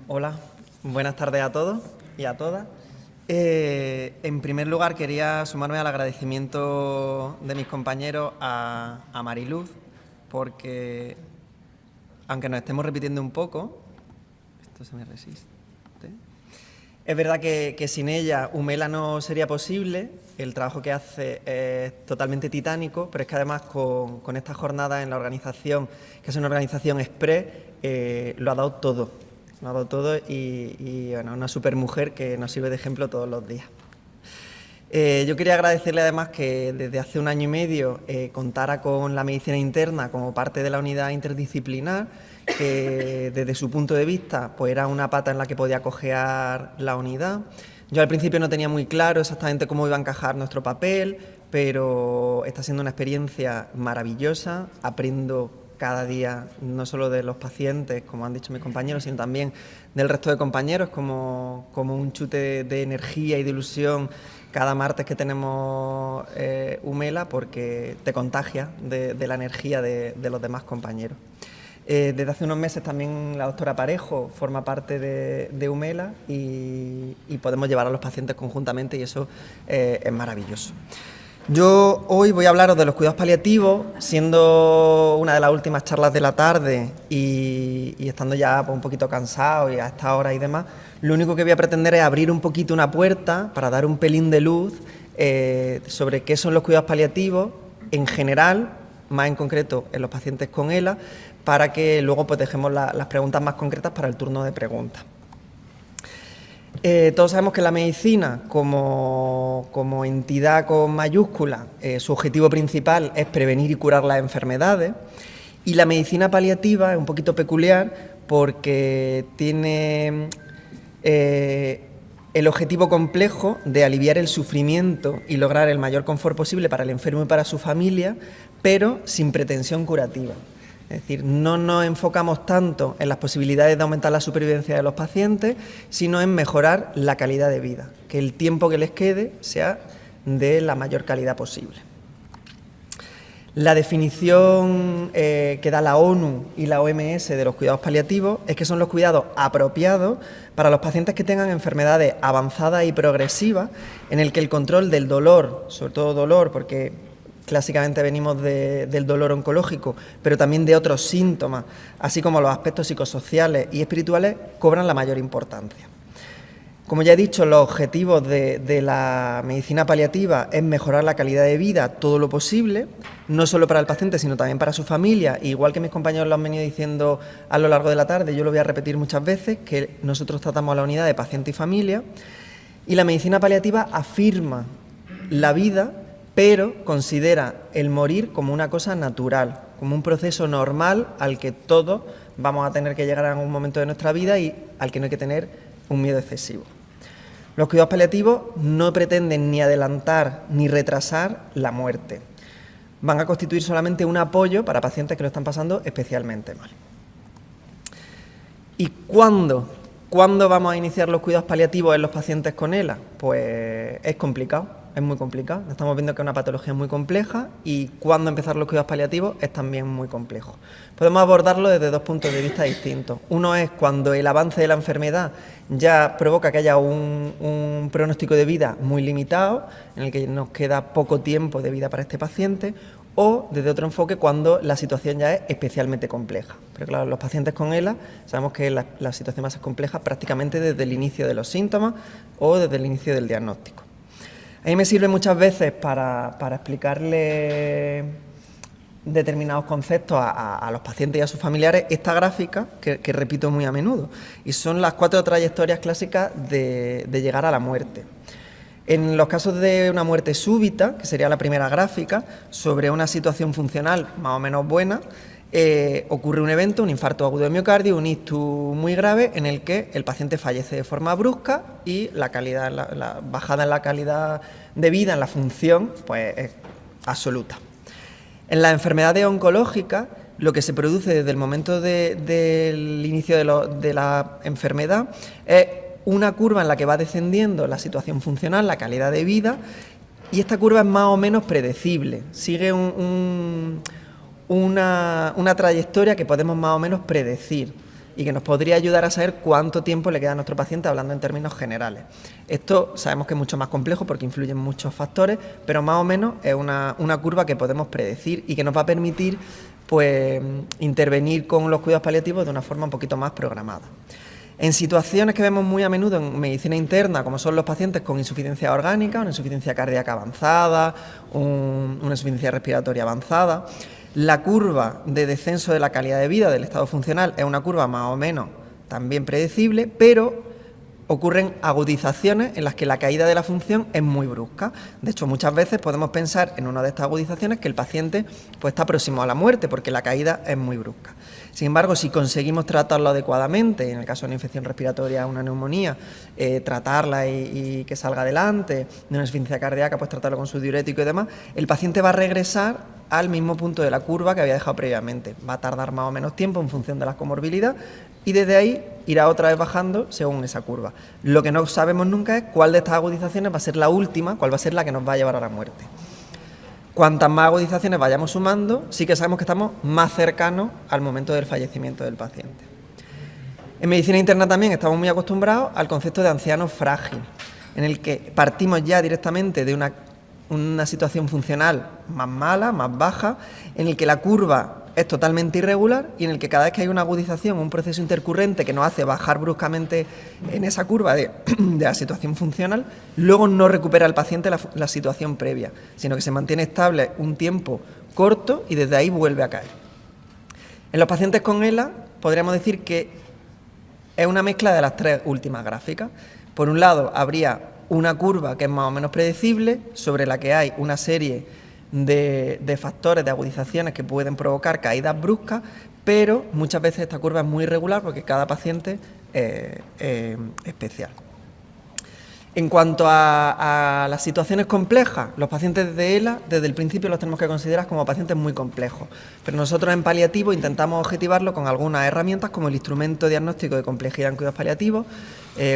Hola, buenas tardes a todos y a todas. En primer lugar, quería sumarme al agradecimiento de mis compañeros a Mariluz, porque aunque nos estemos repitiendo un poco, esto se me resiste. Es verdad que sin ella Umela no sería posible, el trabajo que hace es totalmente titánico, pero es que además con esta jornada en la organización, que es una organización express, lo ha dado todo. Lo ha dado todo y bueno, una supermujer que nos sirve de ejemplo todos los días. Yo quería agradecerle además que desde hace 1 año y medio contara con la medicina interna como parte de la unidad interdisciplinar, que desde su punto de vista pues era una pata en la que podía cojear la unidad. Yo al principio no tenía muy claro exactamente cómo iba a encajar nuestro papel, pero está siendo una experiencia maravillosa. Aprendo cada día, no solo de los pacientes, como han dicho mis compañeros, sino también del resto de compañeros, como un chute de energía y de ilusión cada martes que tenemos Umela, porque te contagia de la energía de los demás compañeros. Desde hace unos meses también la doctora Parejo forma parte de Umela y podemos llevar a los pacientes conjuntamente y eso es maravilloso. Yo hoy voy a hablaros de los cuidados paliativos, siendo una de las últimas charlas de la tarde y estando ya un poquito cansado y a esta hora y demás. Lo único que voy a pretender es abrir un poquito una puerta para dar un pelín de luz sobre qué son los cuidados paliativos en general, más en concreto en los pacientes con ELA, para que luego pues dejemos las preguntas más concretas para el turno de preguntas. Todos sabemos que la medicina, como entidad con mayúscula, su objetivo principal es prevenir y curar las enfermedades, y la medicina paliativa es un poquito peculiar porque tiene el objetivo complejo de aliviar el sufrimiento y lograr el mayor confort posible para el enfermo y para su familia, pero sin pretensión curativa. Es decir, no nos enfocamos tanto en las posibilidades de aumentar la supervivencia de los pacientes, sino en mejorar la calidad de vida, que el tiempo que les quede sea de la mayor calidad posible. La definición que da la ONU y la OMS de los cuidados paliativos es que son los cuidados apropiados para los pacientes que tengan enfermedades avanzadas y progresivas, en el que el control del dolor, sobre todo dolor, porque clásicamente venimos del dolor oncológico, pero también de otros síntomas, así como los aspectos psicosociales y espirituales, cobran la mayor importancia. Como ya he dicho, los objetivos de la medicina paliativa es mejorar la calidad de vida todo lo posible, no solo para el paciente, sino también para su familia. Igual que mis compañeros lo han venido diciendo a lo largo de la tarde, yo lo voy a repetir muchas veces, que nosotros tratamos a la unidad de paciente y familia, y la medicina paliativa afirma la vida, pero considera el morir como una cosa natural, como un proceso normal al que todos vamos a tener que llegar en algún momento de nuestra vida y al que no hay que tener un miedo excesivo. Los cuidados paliativos no pretenden ni adelantar ni retrasar la muerte. Van a constituir solamente un apoyo para pacientes que lo están pasando especialmente mal. ¿Y cuándo vamos a iniciar los cuidados paliativos en los pacientes con ELA? Pues es complicado. Es muy complicado, estamos viendo que es una patología muy compleja y cuándo empezar los cuidados paliativos es también muy complejo. Podemos abordarlo desde 2 puntos de vista distintos. Uno es cuando el avance de la enfermedad ya provoca que haya un pronóstico de vida muy limitado, en el que nos queda poco tiempo de vida para este paciente, o desde otro enfoque cuando la situación ya es especialmente compleja. Pero claro, los pacientes con ELA sabemos que la situación más compleja prácticamente desde el inicio de los síntomas o desde el inicio del diagnóstico. A mí me sirve muchas veces para explicarle determinados conceptos a los pacientes y a sus familiares esta gráfica que repito muy a menudo, y son las 4 trayectorias clásicas de llegar a la muerte. En los casos de una muerte súbita, que sería la primera gráfica, sobre una situación funcional más o menos buena, ocurre un evento, un infarto agudo de miocardio, un ictus muy grave, en el que el paciente fallece de forma brusca y la bajada en la calidad de vida, en la función, pues es absoluta. En las enfermedades oncológicas, lo que se produce desde el momento del inicio de la enfermedad es una curva en la que va descendiendo la situación funcional, la calidad de vida, y esta curva es más o menos predecible, sigue una trayectoria que podemos más o menos predecir. y que nos podría ayudar a saber cuánto tiempo le queda a nuestro paciente, hablando en términos generales. Esto sabemos que es mucho más complejo porque influyen muchos factores, pero más o menos es una curva que podemos predecir y que nos va a permitir pues intervenir con los cuidados paliativos de una forma un poquito más programada. En situaciones que vemos muy a menudo en medicina interna, como son los pacientes con insuficiencia orgánica, una insuficiencia cardíaca avanzada, una insuficiencia respiratoria avanzada, la curva de descenso de la calidad de vida del estado funcional es una curva más o menos también predecible, pero ocurren agudizaciones en las que la caída de la función es muy brusca. De hecho, muchas veces podemos pensar en una de estas agudizaciones que el paciente pues, está próximo a la muerte porque la caída es muy brusca. Sin embargo, si conseguimos tratarlo adecuadamente, en el caso de una infección respiratoria, una neumonía, tratarla y que salga adelante, de una insuficiencia cardíaca, pues tratarlo con su diurético y demás, el paciente va a regresar al mismo punto de la curva que había dejado previamente. Va a tardar más o menos tiempo en función de la comorbilidad y desde ahí irá otra vez bajando según esa curva. Lo que no sabemos nunca es cuál de estas agudizaciones va a ser la última, cuál va a ser la que nos va a llevar a la muerte. Cuantas más agudizaciones vayamos sumando, sí que sabemos que estamos más cercanos al momento del fallecimiento del paciente. En medicina interna también estamos muy acostumbrados al concepto de anciano frágil, en el que partimos ya directamente de una situación funcional más mala, más baja, en el que la curva es totalmente irregular y en el que cada vez que hay una agudización, un proceso intercurrente que nos hace bajar bruscamente en esa curva de la situación funcional, luego no recupera el paciente la situación previa, sino que se mantiene estable un tiempo corto y desde ahí vuelve a caer. En los pacientes con ELA podríamos decir que es una mezcla de las tres últimas gráficas. Por un lado, habría una curva que es más o menos predecible, sobre la que hay una serie de factores, de agudizaciones que pueden provocar caídas bruscas, pero muchas veces esta curva es muy irregular porque cada paciente es especial. En cuanto a las situaciones complejas, los pacientes de ELA desde el principio los tenemos que considerar como pacientes muy complejos, pero nosotros en paliativo intentamos objetivarlo con algunas herramientas como el instrumento diagnóstico de complejidad en cuidados paliativos,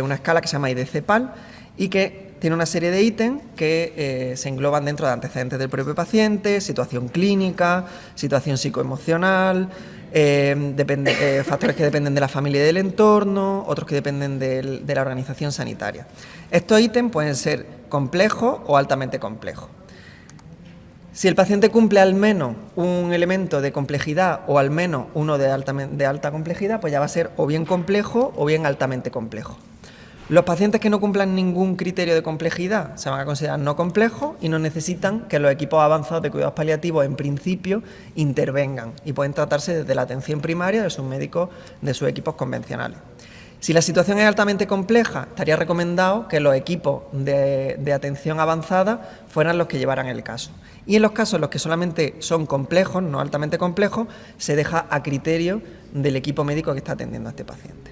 una escala que se llama IDC-PAL y que tiene una serie de ítems que se engloban dentro de antecedentes del propio paciente, situación clínica, situación psicoemocional, factores que dependen de la familia y del entorno, otros que dependen de la organización sanitaria. Estos ítems pueden ser complejos o altamente complejos. Si el paciente cumple al menos un elemento de complejidad o al menos uno de alta complejidad, pues ya va a ser o bien complejo o bien altamente complejo. Los pacientes que no cumplan ningún criterio de complejidad se van a considerar no complejos y no necesitan que los equipos avanzados de cuidados paliativos en principio intervengan y pueden tratarse desde la atención primaria de sus médicos, de sus equipos convencionales. Si la situación es altamente compleja, estaría recomendado que los equipos de atención avanzada fueran los que llevaran el caso. Y en los casos en los que solamente son complejos, no altamente complejos, se deja a criterio del equipo médico que está atendiendo a este paciente.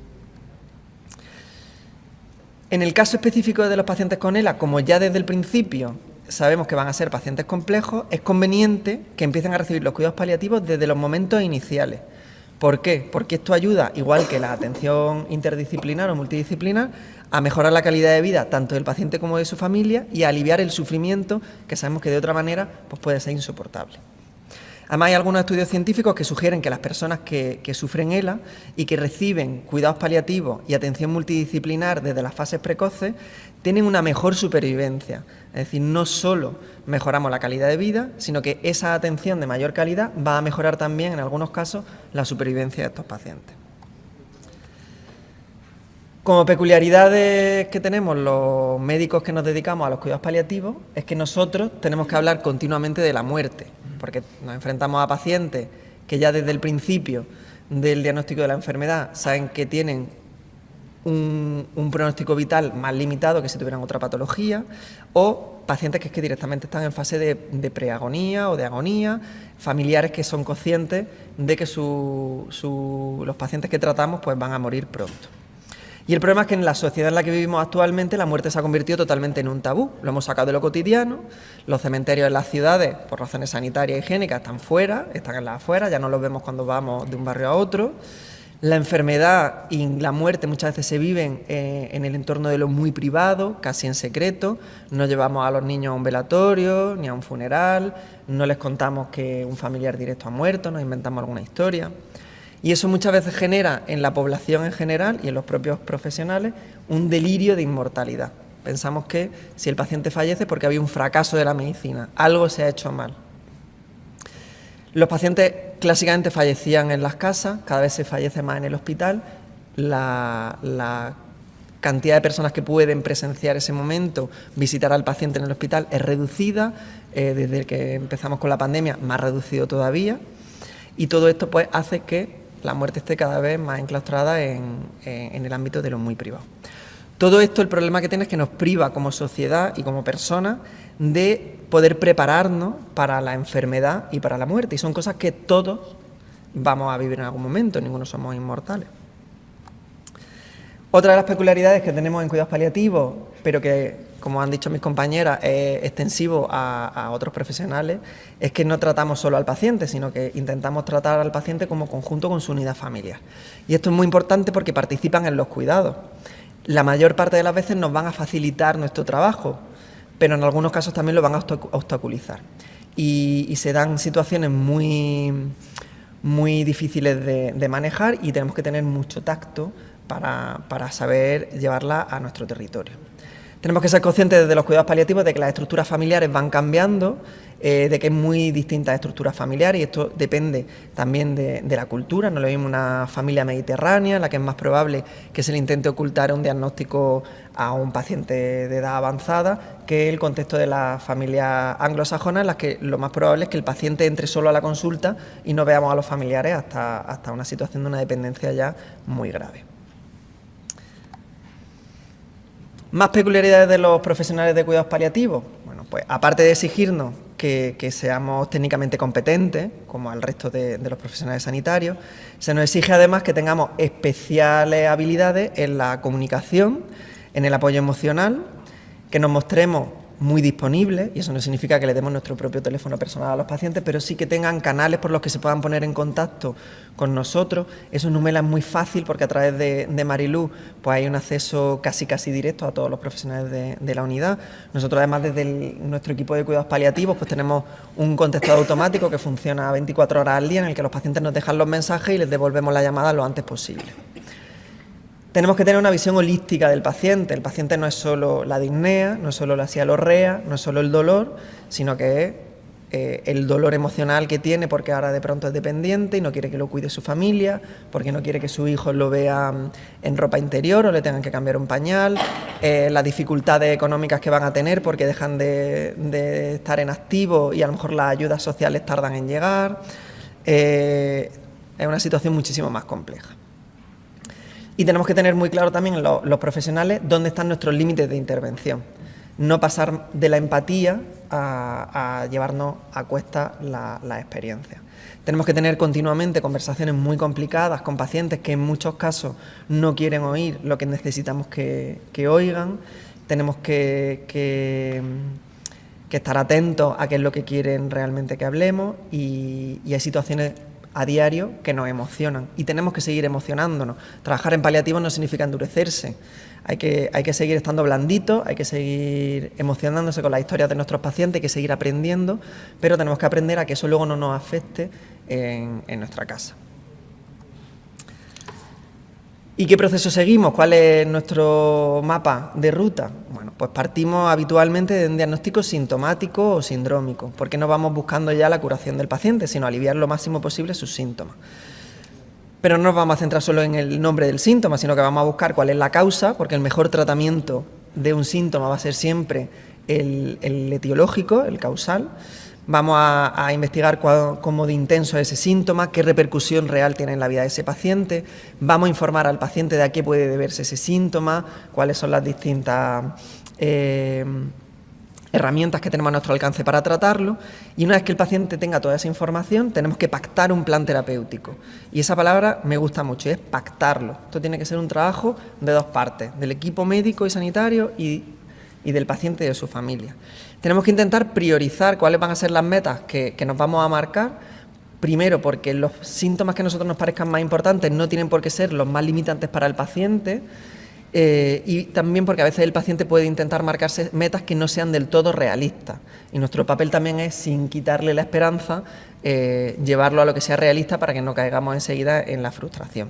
En el caso específico de los pacientes con ELA, como ya desde el principio sabemos que van a ser pacientes complejos, es conveniente que empiecen a recibir los cuidados paliativos desde los momentos iniciales. ¿Por qué? Porque esto ayuda, igual que la atención interdisciplinar o multidisciplinar, a mejorar la calidad de vida tanto del paciente como de su familia y a aliviar el sufrimiento que sabemos que de otra manera pues puede ser insoportable. Además, hay algunos estudios científicos que sugieren que las personas que sufren ELA y que reciben cuidados paliativos y atención multidisciplinar desde las fases precoces tienen una mejor supervivencia. Es decir, no solo mejoramos la calidad de vida, sino que esa atención de mayor calidad va a mejorar también, en algunos casos, la supervivencia de estos pacientes. Como peculiaridades que tenemos los médicos que nos dedicamos a los cuidados paliativos es que nosotros tenemos que hablar continuamente de la muerte, porque nos enfrentamos a pacientes que ya desde el principio del diagnóstico de la enfermedad saben que tienen un pronóstico vital más limitado que si tuvieran otra patología, o pacientes que directamente están en fase de preagonía o de agonía, familiares que son conscientes de que los pacientes que tratamos pues van a morir pronto. Y el problema es que en la sociedad en la que vivimos actualmente la muerte se ha convertido totalmente en un tabú. Lo hemos sacado de lo cotidiano, los cementerios en las ciudades, por razones sanitarias y higiénicas, están fuera, están en las afueras, ya no los vemos cuando vamos de un barrio a otro. La enfermedad y la muerte muchas veces se viven en el entorno de lo muy privado, casi en secreto. No llevamos a los niños a un velatorio ni a un funeral, no les contamos que un familiar directo ha muerto, nos inventamos alguna historia. Y eso muchas veces genera en la población en general y en los propios profesionales un delirio de inmortalidad. Pensamos que si el paciente fallece es porque había un fracaso de la medicina, algo se ha hecho mal. Los pacientes clásicamente fallecían en las casas, cada vez se fallece más en el hospital. La cantidad de personas que pueden presenciar ese momento, visitar al paciente en el hospital, es reducida. Desde que empezamos con la pandemia, más reducido todavía. Y todo esto pues hace que la muerte esté cada vez más enclaustrada en el ámbito de lo muy privado. Todo esto, el problema que tiene es que nos priva como sociedad y como personas de poder prepararnos para la enfermedad y para la muerte. Y son cosas que todos vamos a vivir en algún momento, ninguno somos inmortales. Otra de las peculiaridades que tenemos en cuidados paliativos, pero que, como han dicho mis compañeras, es extensivo a otros profesionales, es que no tratamos solo al paciente, sino que intentamos tratar al paciente como conjunto con su unidad familiar. Y esto es muy importante porque participan en los cuidados. La mayor parte de las veces nos van a facilitar nuestro trabajo, pero en algunos casos también lo van a obstaculizar. Y se dan situaciones muy difíciles de manejar y tenemos que tener mucho tacto para saber llevarla a nuestro territorio. Tenemos que ser conscientes desde los cuidados paliativos de que las estructuras familiares van cambiando, de que hay muy distintas estructuras familiares y esto depende también de la cultura. No es lo mismo una familia mediterránea, en la que es más probable que se le intente ocultar un diagnóstico a un paciente de edad avanzada, que el contexto de las familias anglosajonas, en las que lo más probable es que el paciente entre solo a la consulta y no veamos a los familiares hasta una situación de una dependencia ya muy grave. Más peculiaridades de los profesionales de cuidados paliativos. Bueno, pues aparte de exigirnos que seamos técnicamente competentes, como al resto de los profesionales sanitarios, se nos exige además que tengamos especiales habilidades en la comunicación, en el apoyo emocional, que nos mostremos muy disponibles, y eso no significa que le demos nuestro propio teléfono personal a los pacientes, pero sí que tengan canales por los que se puedan poner en contacto con nosotros. Eso en Numela es muy fácil porque a través de Mariluz pues hay un acceso casi directo a todos los profesionales de la unidad. Nosotros además desde nuestro equipo de cuidados paliativos pues tenemos un contestador automático que funciona 24 horas al día en el que los pacientes nos dejan los mensajes y les devolvemos la llamada lo antes posible. Tenemos que tener una visión holística del paciente. El paciente no es solo la disnea, no es solo la cialorrea, no es solo el dolor, sino que es el dolor emocional que tiene porque ahora de pronto es dependiente y no quiere que lo cuide su familia, porque no quiere que su hijo lo vea en ropa interior o le tengan que cambiar un pañal, las dificultades económicas que van a tener porque dejan de estar en activo y a lo mejor las ayudas sociales tardan en llegar. Es una situación muchísimo más compleja. Y tenemos que tener muy claro también los profesionales dónde están nuestros límites de intervención. No pasar de la empatía a llevarnos a cuesta la experiencia. Tenemos que tener continuamente conversaciones muy complicadas con pacientes que en muchos casos no quieren oír lo que necesitamos que oigan. Tenemos que estar atentos a qué es lo que quieren realmente que hablemos y hay situaciones a diario que nos emocionan y tenemos que seguir emocionándonos. Trabajar en paliativos no significa endurecerse, hay que seguir estando blanditos, hay que seguir emocionándose con las historias de nuestros pacientes, hay que seguir aprendiendo, pero tenemos que aprender a que eso luego no nos afecte en nuestra casa. ¿Y qué proceso seguimos? ¿Cuál es nuestro mapa de ruta? Bueno, pues partimos habitualmente de un diagnóstico sintomático o sindrómico, porque no vamos buscando ya la curación del paciente, sino aliviar lo máximo posible sus síntomas. Pero no nos vamos a centrar solo en el nombre del síntoma, sino que vamos a buscar cuál es la causa, porque el mejor tratamiento de un síntoma va a ser siempre el etiológico, el causal. Vamos a investigar cómo de intenso es ese síntoma, qué repercusión real tiene en la vida de ese paciente. Vamos a informar al paciente de a qué puede deberse ese síntoma, cuáles son las distintas herramientas que tenemos a nuestro alcance para tratarlo. Y una vez que el paciente tenga toda esa información, tenemos que pactar un plan terapéutico. Y esa palabra me gusta mucho, es pactarlo. Esto tiene que ser un trabajo de dos partes, del equipo médico y sanitario y del paciente y de su familia. Tenemos que intentar priorizar cuáles van a ser las metas que nos vamos a marcar. Primero, porque los síntomas que a nosotros nos parezcan más importantes no tienen por qué ser los más limitantes para el paciente. y también porque a veces el paciente puede intentar marcarse metas que no sean del todo realistas. Y nuestro papel también es, sin quitarle la esperanza, llevarlo a lo que sea realista para que no caigamos enseguida en la frustración.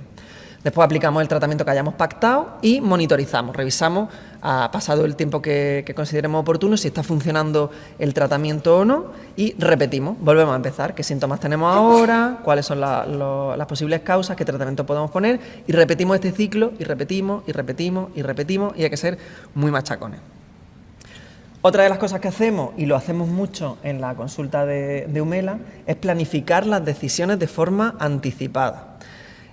Después aplicamos el tratamiento que hayamos pactado y monitorizamos, revisamos, pasado el tiempo que consideremos oportuno, si está funcionando el tratamiento o no, y repetimos, volvemos a empezar, qué síntomas tenemos ahora, cuáles son las posibles causas, qué tratamiento podemos poner, y repetimos este ciclo, y repetimos, y repetimos, y repetimos, y hay que ser muy machacones. Otra de las cosas que hacemos, y lo hacemos mucho en la consulta de Humela, es planificar las decisiones de forma anticipada.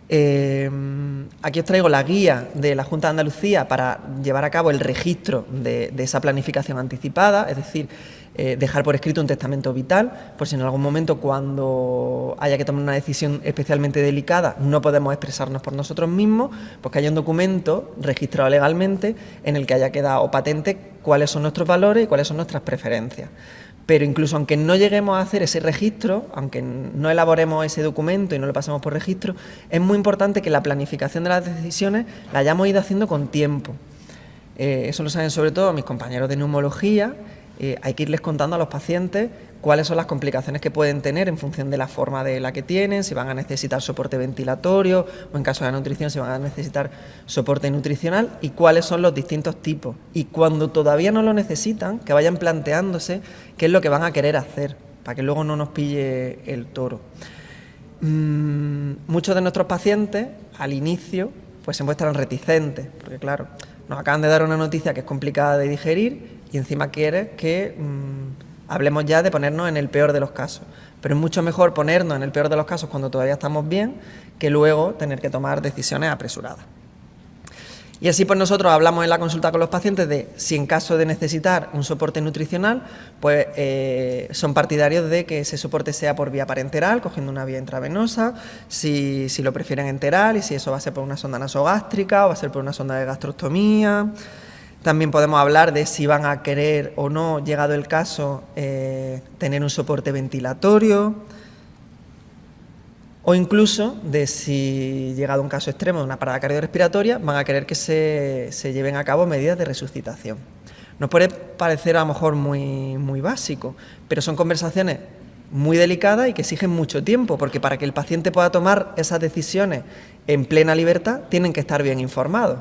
Aquí os traigo la guía de la Junta de Andalucía para llevar a cabo el registro de esa planificación anticipada, es decir, dejar por escrito un testamento vital, por si en algún momento, cuando haya que tomar una decisión especialmente delicada, no podemos expresarnos por nosotros mismos, pues que haya un documento registrado legalmente en el que haya quedado patente cuáles son nuestros valores y cuáles son nuestras preferencias. Pero incluso aunque no lleguemos a hacer ese registro, aunque no elaboremos ese documento y no lo pasemos por registro, es muy importante que la planificación de las decisiones la hayamos ido haciendo con tiempo. Eso lo saben sobre todo mis compañeros de neumología. Hay que irles contando a los pacientes cuáles son las complicaciones que pueden tener en función de la forma de la que tienen, si van a necesitar soporte ventilatorio o en caso de nutrición si van a necesitar soporte nutricional y cuáles son los distintos tipos. Y cuando todavía no lo necesitan, que vayan planteándose qué es lo que van a querer hacer, para que luego no nos pille el toro. Muchos de nuestros pacientes al inicio pues se muestran reticentes, porque claro, nos acaban de dar una noticia que es complicada de digerir y encima quiere que hablemos ya de ponernos en el peor de los casos. Pero es mucho mejor ponernos en el peor de los casos cuando todavía estamos bien que luego tener que tomar decisiones apresuradas. Y así pues nosotros hablamos en la consulta con los pacientes de si en caso de necesitar un soporte nutricional, pues son partidarios de que ese soporte sea por vía parenteral, cogiendo una vía intravenosa, si lo prefieren enteral y si eso va a ser por una sonda nasogástrica o va a ser por una sonda de gastrostomía. También podemos hablar de si van a querer o no, llegado el caso, tener un soporte ventilatorio o incluso de si, llegado un caso extremo de una parada cardiorrespiratoria, van a querer que se lleven a cabo medidas de resucitación. Nos puede parecer a lo mejor muy básico, pero son conversaciones muy delicadas y que exigen mucho tiempo, porque para que el paciente pueda tomar esas decisiones en plena libertad, tienen que estar bien informados.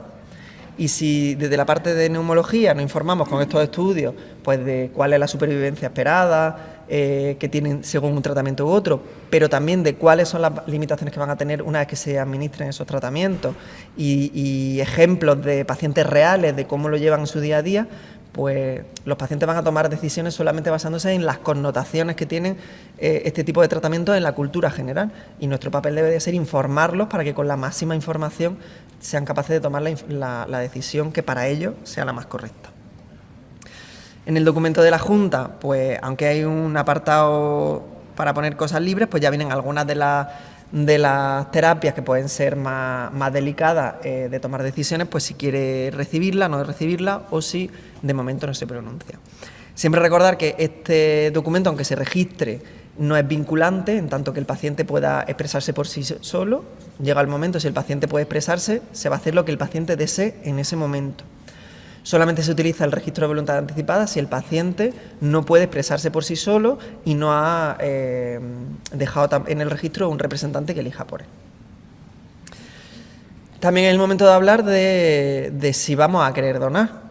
Y si desde la parte de neumología nos informamos con estos estudios pues de cuál es la supervivencia esperada, que tienen según un tratamiento u otro, pero también de cuáles son las limitaciones que van a tener una vez que se administren esos tratamientos y ejemplos de pacientes reales de cómo lo llevan en su día a día, pues los pacientes van a tomar decisiones solamente basándose en las connotaciones que tienen este tipo de tratamientos en la cultura general, y nuestro papel debe de ser informarlos para que con la máxima información sean capaces de tomar la decisión que para ellos sea la más correcta. En el documento de la Junta, pues aunque hay un apartado para poner cosas libres, pues ya vienen algunas de las terapias que pueden ser más delicadas de tomar decisiones, pues si quiere recibirla, no recibirla, o si de momento no se pronuncia. Siempre recordar que este documento, aunque se registre, no es vinculante, en tanto que el paciente pueda expresarse por sí solo. Llega el momento, si el paciente puede expresarse, se va a hacer lo que el paciente desee en ese momento. Solamente se utiliza el registro de voluntad anticipada si el paciente no puede expresarse por sí solo y no ha dejado en el registro un representante que elija por él. También es el momento de hablar de si vamos a querer donar.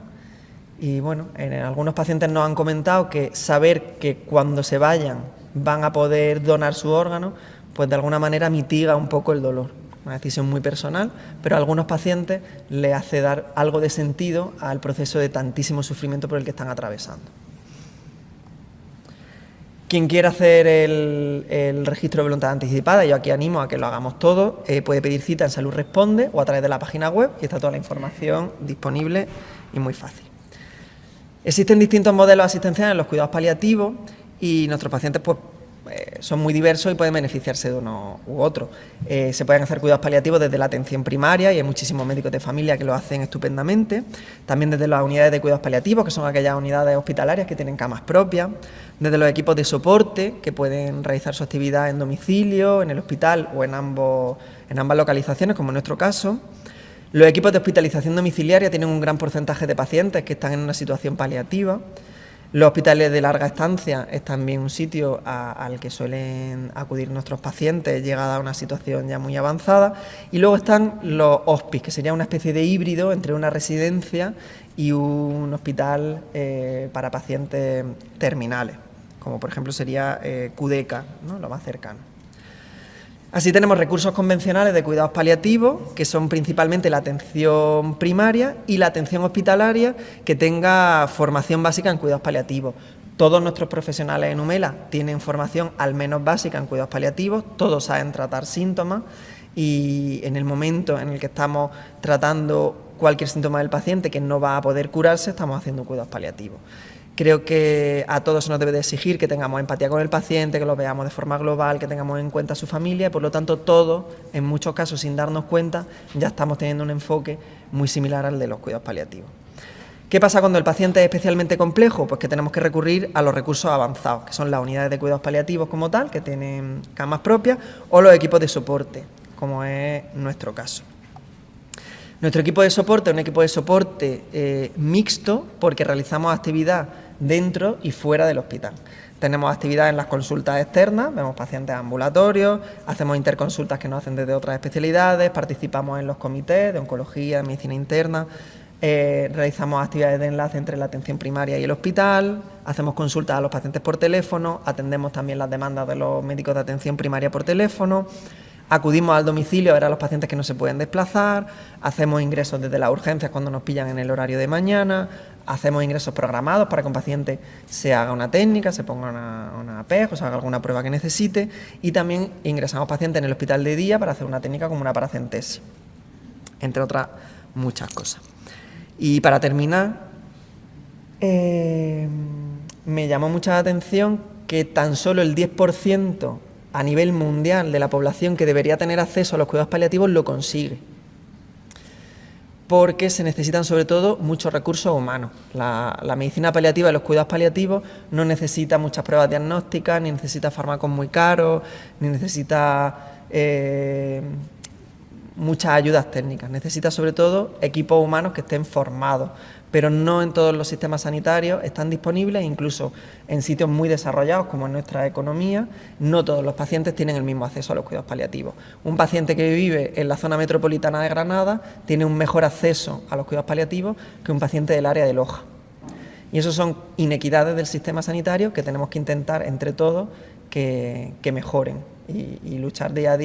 Y bueno, en algunos pacientes nos han comentado que saber que cuando se vayan van a poder donar su órgano, pues de alguna manera mitiga un poco el dolor. Una decisión muy personal, pero a algunos pacientes le hace dar algo de sentido al proceso de tantísimo sufrimiento por el que están atravesando. Quien quiera hacer el registro de voluntad anticipada, yo aquí animo a que lo hagamos todos, puede pedir cita en Salud Responde o a través de la página web, y está toda la información disponible y muy fácil. Existen distintos modelos asistenciales en los cuidados paliativos y nuestros pacientes pues son muy diversos y pueden beneficiarse de uno u otro. Se pueden hacer cuidados paliativos desde la atención primaria, y hay muchísimos médicos de familia que lo hacen estupendamente. También desde las unidades de cuidados paliativos, que son aquellas unidades hospitalarias que tienen camas propias. Desde los equipos de soporte, que pueden realizar su actividad en domicilio, en el hospital o en ambas localizaciones, como en nuestro caso. Los equipos de hospitalización domiciliaria tienen un gran porcentaje de pacientes que están en una situación paliativa. Los hospitales de larga estancia es también un sitio al que suelen acudir nuestros pacientes llegada a una situación ya muy avanzada. Y luego están los hospices, que sería una especie de híbrido entre una residencia y un hospital para pacientes terminales, como por ejemplo sería QDECA, ¿no?, lo más cercano. Así tenemos recursos convencionales de cuidados paliativos, que son principalmente la atención primaria y la atención hospitalaria que tenga formación básica en cuidados paliativos. Todos nuestros profesionales en Umela tienen formación al menos básica en cuidados paliativos, todos saben tratar síntomas y en el momento en el que estamos tratando cualquier síntoma del paciente que no va a poder curarse, estamos haciendo cuidados paliativos. Creo que a todos se nos debe de exigir que tengamos empatía con el paciente, que lo veamos de forma global, que tengamos en cuenta a su familia y por lo tanto todos, en muchos casos sin darnos cuenta, ya estamos teniendo un enfoque muy similar al de los cuidados paliativos. ¿Qué pasa cuando el paciente es especialmente complejo? Pues que tenemos que recurrir a los recursos avanzados, que son las unidades de cuidados paliativos como tal, que tienen camas propias, o los equipos de soporte, como es nuestro caso. Nuestro equipo de soporte es un equipo de soporte mixto porque realizamos actividad dentro y fuera del hospital. Tenemos actividad en las consultas externas, vemos pacientes ambulatorios, hacemos interconsultas que nos hacen desde otras especialidades, participamos en los comités de oncología, de medicina interna, realizamos actividades de enlace entre la atención primaria y el hospital, hacemos consultas a los pacientes por teléfono, atendemos también las demandas de los médicos de atención primaria por teléfono, acudimos al domicilio a ver a los pacientes que no se pueden desplazar, hacemos ingresos desde las urgencias cuando nos pillan en el horario de mañana, hacemos ingresos programados para que un paciente se haga una técnica, se ponga una PEG o se haga alguna prueba que necesite y también ingresamos pacientes en el hospital de día para hacer una técnica como una paracentesis, entre otras muchas cosas. Y para terminar, me llamó mucha la atención que tan solo el 10% a nivel mundial de la población que debería tener acceso a los cuidados paliativos lo consigue, porque se necesitan sobre todo muchos recursos humanos. La medicina paliativa y los cuidados paliativos no necesita muchas pruebas diagnósticas, ni necesita fármacos muy caros, ni necesita muchas ayudas técnicas. Necesita sobre todo equipos humanos que estén formados, pero no en todos los sistemas sanitarios están disponibles, incluso en sitios muy desarrollados como en nuestra economía, no todos los pacientes tienen el mismo acceso a los cuidados paliativos. Un paciente que vive en la zona metropolitana de Granada tiene un mejor acceso a los cuidados paliativos que un paciente del área de Loja. Y eso son inequidades del sistema sanitario que tenemos que intentar entre todos que mejoren y luchar día a día